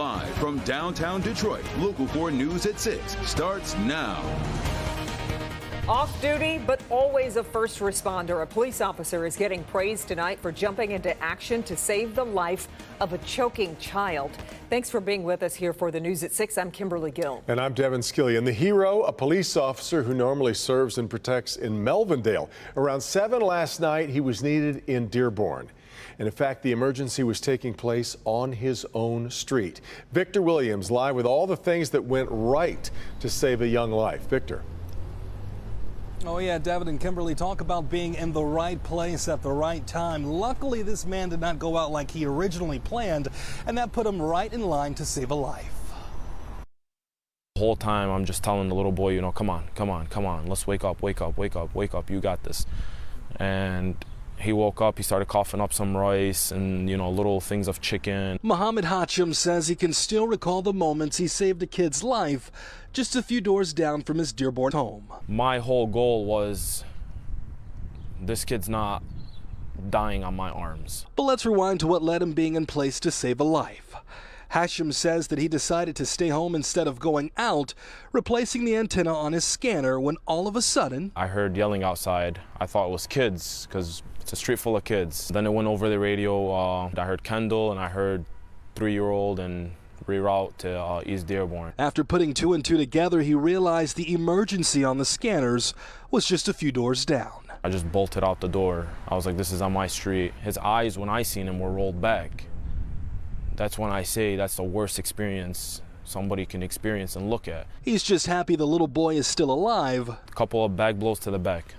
Live from downtown Detroit, Local 4 News at 6 starts now. Off duty, but always a first responder, a police officer is getting praised tonight for jumping into action to save the life of a choking child. Thanks for being with us here for the News at 6. I'm Kimberly Gill. And I'm Devin Skillian. The hero, a police officer who normally serves and protects in Melvindale. Around 7 last night, he was needed in Dearborn. And in fact, the emergency was taking place on his own street. Victor Williams live with all the things that went right to save a young life. Victor. Oh yeah, Devin and Kimberly, talk about being in the right place at the right time. Luckily, this man did not go out like he originally planned, and that put him right in line to save a life. The whole time I'm just telling the little boy, you know, come on, let's wake up, you got this. And he woke up, he started coughing up some rice and, you know, little things of chicken. Muhammad Hachim says he can still recall the moments he saved a kid's life just a few doors down from his Dearborn home. My whole goal was this kid's not dying on my arms. But let's rewind to what led him being in place to save a life. Hashim says that he decided to stay home instead of going out, replacing the antenna on his scanner when all of a sudden I heard yelling outside. I thought it was kids because it's a street full of kids. Then it went over the radio. I heard Kendall and I heard 3-year-old and reroute to East Dearborn. After putting 2 and 2 together, he realized the emergency on the scanners was just a few doors down. I just bolted out the door. I was like, this is on my street. His eyes, when I seen him, were rolled back. That's when I say that's the worst experience somebody can experience and look at. He's just happy the little boy is still alive. A couple of back blows to the back.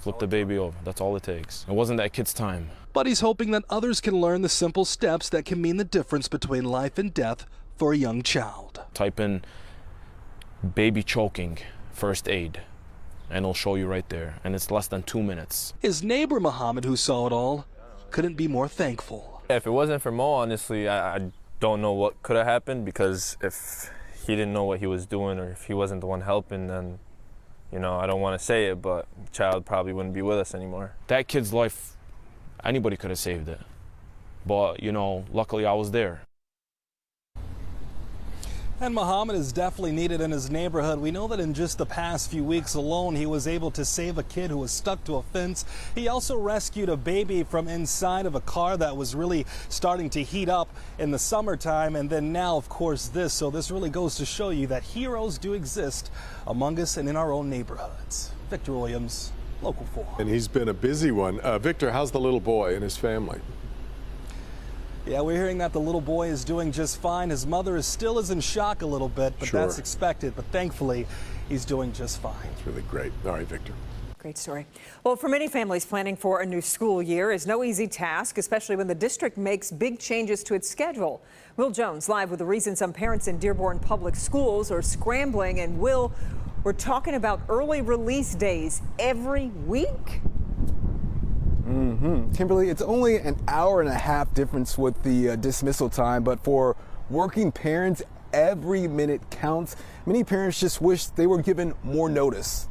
Flip the baby over. That's all it takes. It wasn't that kid's time. But he's hoping that others can learn the simple steps that can mean the difference between life and death for a young child. Type in baby choking first aid and it'll show you right there. And it's less than 2 minutes. His neighbor Muhammad, who saw it all, couldn't be more thankful. If it wasn't for Mo, honestly, I don't know what could have happened, because if he didn't know what he was doing or if he wasn't the one helping, then, you know, I don't want to say it, but the child probably wouldn't be with us anymore. That kid's life, anybody could have saved it. But, you know, luckily I was there. And Muhammad is definitely needed in his neighborhood. We know that in just the past few weeks alone, he was able to save a kid who was stuck to a fence. He also rescued a baby from inside of a car that was really starting to heat up in the summertime. And then now, of course, this. So this really goes to show you that heroes do exist among us and in our own neighborhoods. Victor Williams, Local 4. And he's been a busy one. Victor, how's the little boy and his family? Yeah, we're hearing that the little boy is doing just fine. His mother still is in shock a little bit, but that's expected. But thankfully, he's doing just fine. It's really great. All right, Victor. Great story. Well, for many families, planning for a new school year is no easy task, especially when the district makes big changes to its schedule. Will Jones live with the reason some parents in Dearborn Public Schools are scrambling. And Will, we're talking about early release days every week? Kimberly, it's only an hour-and-a-half difference with the dismissal time, but for working parents, every minute counts. Many parents just wish they were given more notice.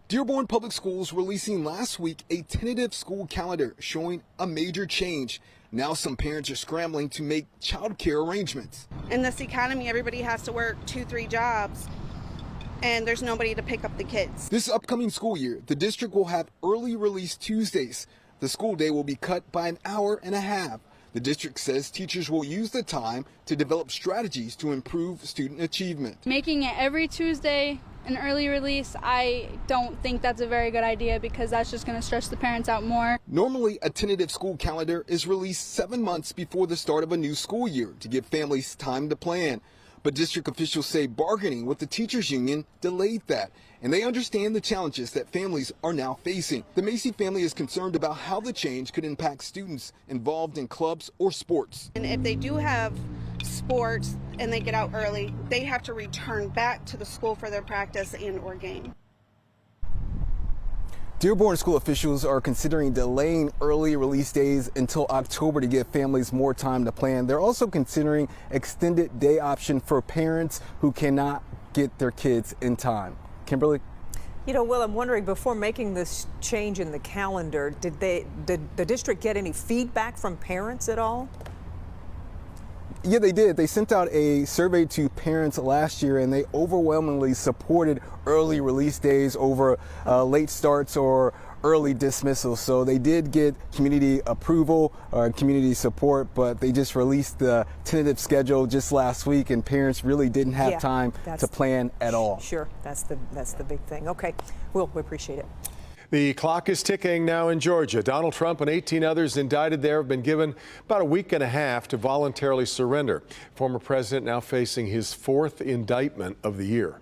Dearborn Public Schools releasing last week a tentative school calendar showing a major change. Now some parents are scrambling to make childcare arrangements. In this economy, everybody has to work 2-3 jobs, and there's nobody to pick up the kids. This upcoming school year, the district will have early release Tuesdays. The school day will be cut by an hour-and-a-half. The district says teachers will use the time to develop strategies to improve student achievement. Making it every Tuesday an early release, I don't think that's a very good idea, because that's just going to stress the parents out more. Normally, a tentative school calendar is released 7 months before the start of a new school year to give families time to plan. But district officials say bargaining with the teachers union delayed that, and they understand the challenges that families are now facing. The Macy family is concerned about how the change could impact students involved in clubs or sports. And if they do have sports and they get out early, they have to return back to the school for their practice and/or game. Dearborn school officials are considering delaying early release days until October to give families more time to plan. They're also considering extended day option for parents who cannot get their kids in time. Kimberly? You know, Will, I'm wondering, before making this change in the calendar, did the district get any feedback from parents at all? Yeah, they did. They sent out a survey to parents last year, and they overwhelmingly supported early release days over late starts or early dismissal. So they did get community approval or community support, but they just released the tentative schedule just last week, and parents really didn't have time to plan at all. Sure, that's the big thing. Okay, Will, we appreciate it. The clock is ticking now in Georgia. Donald Trump and 18 others indicted there have been given about a week and a half to voluntarily surrender. Former president now facing his 4th indictment of the year.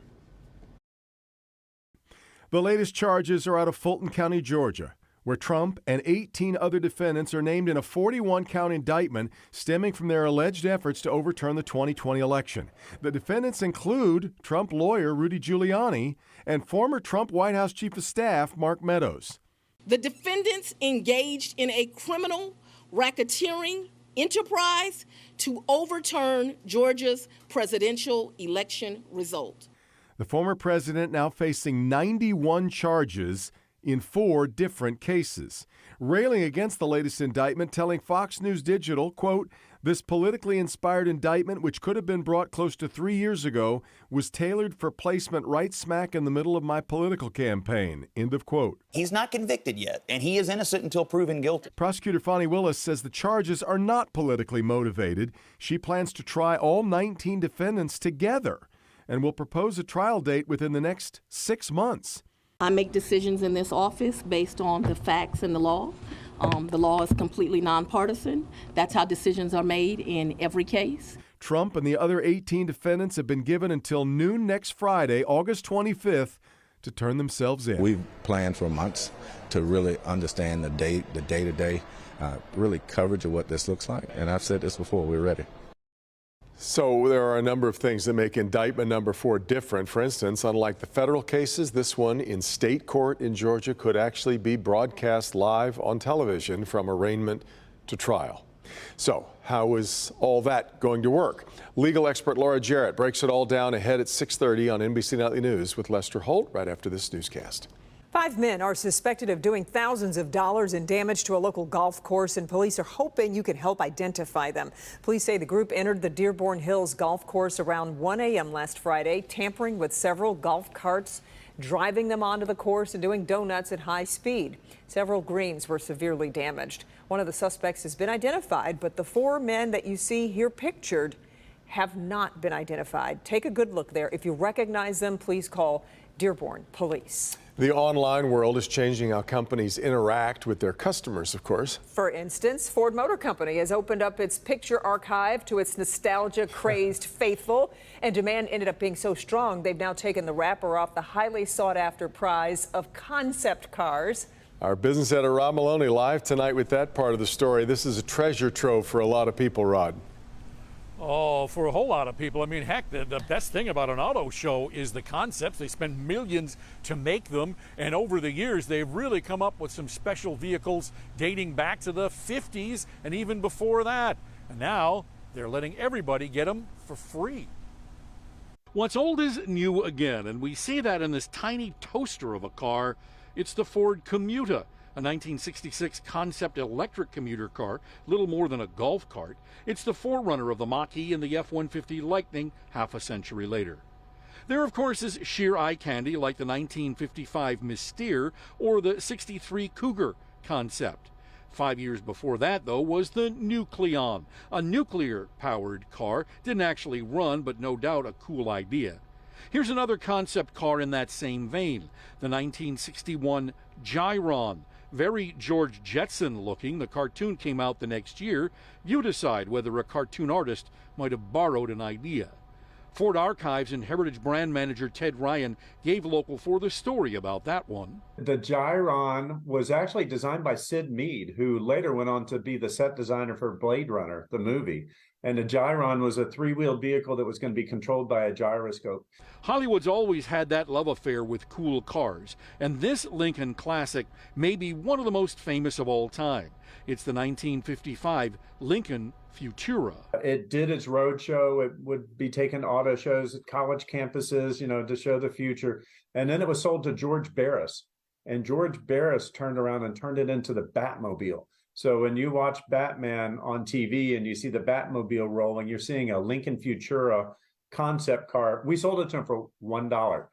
The latest charges are out of Fulton County, Georgia, where Trump and 18 other defendants are named in a 41-count indictment stemming from their alleged efforts to overturn the 2020 election. The defendants include Trump lawyer Rudy Giuliani and former Trump White House Chief of Staff Mark Meadows. The defendants engaged in a criminal racketeering enterprise to overturn Georgia's presidential election result. The former president now facing 91 charges in 4 different cases. Railing against the latest indictment, telling Fox News Digital, quote, "This politically inspired indictment, which could have been brought close to 3 years ago, was tailored for placement right smack in the middle of my political campaign," end of quote. He's not convicted yet, and he is innocent until proven guilty. Prosecutor Fonnie Willis says the charges are not politically motivated. She plans to try all 19 defendants together and will propose a trial date within the next 6 months. I make decisions in this office based on the facts and the law. The law is completely nonpartisan. That's how decisions are made in every case. Trump and the other 18 defendants have been given until noon next Friday, August 25th, to turn themselves in. We've planned for months to really understand the day-to-day really coverage of what this looks like. And I've said this before, we're ready. So there are a number of things that make indictment number 4 different. For instance, unlike the federal cases, this one in state court in Georgia could actually be broadcast live on television from arraignment to trial. So how is all that going to work? Legal expert Laura Jarrett breaks it all down ahead at 6:30 on NBC Nightly News with Lester Holt right after this newscast. 5 men are suspected of doing thousands of dollars in damage to a local golf course, and police are hoping you can help identify them. Police say the group entered the Dearborn Hills golf course around 1 a.m. last Friday, tampering with several golf carts, driving them onto the course and doing donuts at high speed. Several greens were severely damaged. One of the suspects has been identified, but the 4 men that you see here pictured have not been identified. Take a good look there. If you recognize them, please call Dearborn Police. The online world is changing how companies interact with their customers, of course. For instance, Ford Motor Company has opened up its picture archive to its nostalgia-crazed faithful, and demand ended up being so strong, they've now taken the wrapper off the highly sought-after prize of concept cars. Our business editor Rod Maloney live tonight with that part of the story. This is a treasure trove for a lot of people, Rod. Oh, for a whole lot of people. I mean, heck, the best thing about an auto show is the concepts. They spend millions to make them, and over the years, they've really come up with some special vehicles dating back to the 50s and even before that. And now they're letting everybody get them for free. What's old is new again, and we see that in this tiny toaster of a car. It's the Ford Commuta, a 1966 concept electric commuter car, little more than a golf cart. It's the forerunner of the Mach-E and the F-150 Lightning half a century later. There, of course, is sheer eye candy like the 1955 Mystere or the 63 Cougar concept. 5 years before that, though, was the Nucleon, a nuclear-powered car. Didn't actually run, but no doubt a cool idea. Here's another concept car in that same vein, the 1961 Gyron. Very George Jetson looking. The cartoon came out the next year. You decide whether a cartoon artist might have borrowed an idea. Ford Archives and Heritage brand manager Ted Ryan gave Local 4 the story about that one. The Gyron was actually designed by Sid Mead, who later went on to be the set designer for Blade Runner, the movie. And the Gyron was a 3-wheeled vehicle that was going to be controlled by a gyroscope. Hollywood's always had that love affair with cool cars, and this Lincoln Classic may be one of the most famous of all time. It's the 1955 Lincoln Futura. It did its road show. It would be taken to auto shows at college campuses, to show the future. And then it was sold to George Barris. And George Barris turned around and turned it into the Batmobile. So when you watch Batman on TV and you see the Batmobile rolling, you're seeing a Lincoln Futura concept car. We sold it to them for $1.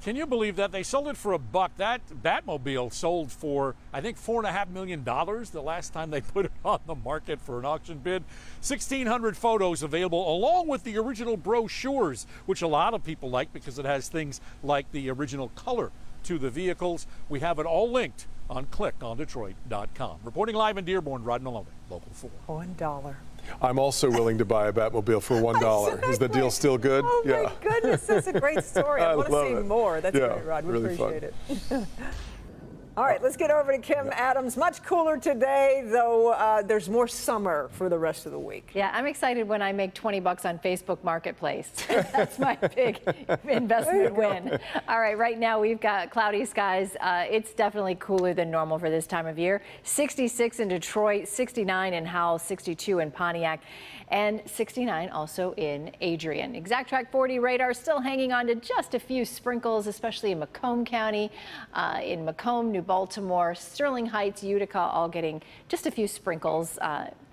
Can you believe that? They sold it for $1. That Batmobile sold for, I think, $4.5 million the last time they put it on the market for an auction bid. 1,600 photos available, along with the original brochures, which a lot of people like because it has things like the original color to the vehicles. We have it all linked on clickondetroit.com. Reporting live in Dearborn, Rod Maloney, Local 4. $1. I'm also willing to buy a Batmobile for $1. Is the deal still good? Oh my goodness, that's a great story. I want to see more. That's great, Rod. We really appreciate it. All right, let's get over to Kim Adams. Much cooler today, though there's more summer for the rest of the week. Yeah, I'm excited when I make $20 on Facebook Marketplace. That's my big investment win. All right, right now we've got cloudy skies. It's definitely cooler than normal for this time of year. 66 in Detroit, 69 in Howell, 62 in Pontiac, and 69 also in Adrian. Exact Track 40 radar still hanging on to just a few sprinkles, especially in Macomb County, in Macomb, New Baltimore, Sterling Heights, Utica, all getting just a few sprinkles.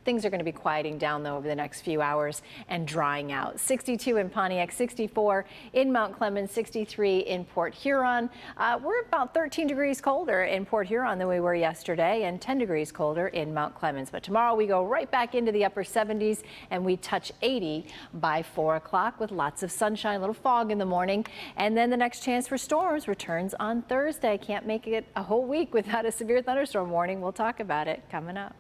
Things are going to be quieting down, though, over the next few hours and drying out. 62 in Pontiac, 64 in Mount Clemens, 63 in Port Huron. We're about 13 degrees colder in Port Huron than we were yesterday, and 10 degrees colder in Mount Clemens. But tomorrow we go right back into the upper 70s, and we touch 80 by 4 o'clock with lots of sunshine, a little fog in the morning. And then the next chance for storms returns on Thursday. Can't make it a whole week without a severe thunderstorm warning. We'll talk about it coming up.